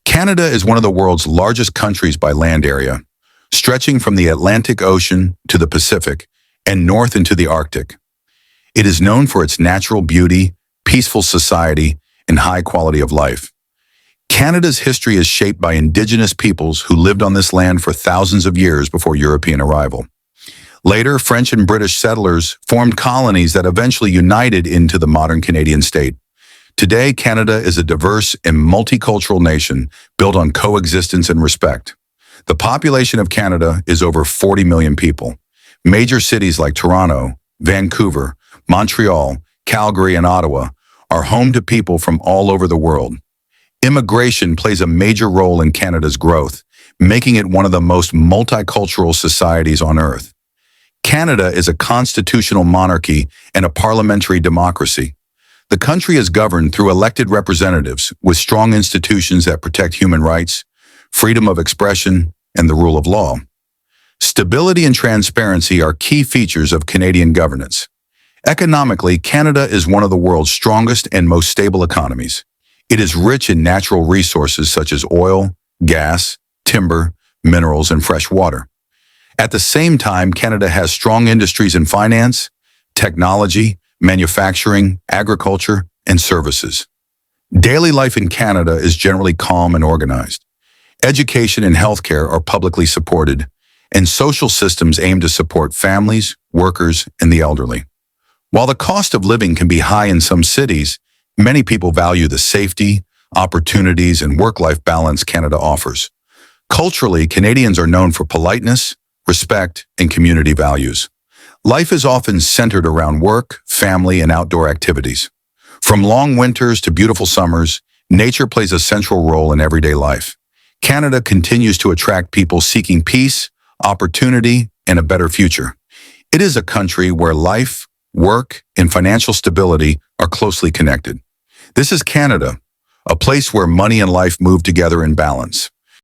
Canada is one of the world's largest countries by land area, stretching from the Atlantic Ocean to the Pacific and north into the Arctic. It is known for its natural beauty, peaceful society, and high quality of life. Canada's history is shaped by Indigenous peoples who lived on this land for thousands of years before European arrival. Later, French and British settlers formed colonies that eventually united into the modern Canadian state. Today, Canada is a diverse and multicultural nation built on coexistence and respect. The population of Canada is over 40 million people. Major cities like Toronto, Vancouver, Montreal, Calgary, and Ottawa are home to people from all over the world. Immigration plays a major role in Canada's growth, making it one of the most multicultural societies on earth. Canada is a constitutional monarchy and a parliamentary democracy. The country is governed through elected representatives with strong institutions that protect human rights, freedom of expression, and the rule of law. Stability and transparency are key features of Canadian governance. Economically, Canada is one of the world's strongest and most stable economies. It is rich in natural resources such as oil, gas, timber, minerals, and fresh water. At the same time, Canada has strong industries in finance, technology, manufacturing, agriculture, and services. Daily life in Canada is generally calm and organized. Education and healthcare are publicly supported, and social systems aim to support families, workers, and the elderly. While the cost of living can be high in some cities, many people value the safety, opportunities, and work-life balance Canada offers. Culturally, Canadians are known for politeness, respect, and community values. Life is often centered around work, family, and outdoor activities. From long winters to beautiful summers, nature plays a central role in everyday life. Canada continues to attract people seeking peace, opportunity, and a better future. It is a country where life, work, and financial stability are closely connected. This is Canada, a place where money and life move together in balance.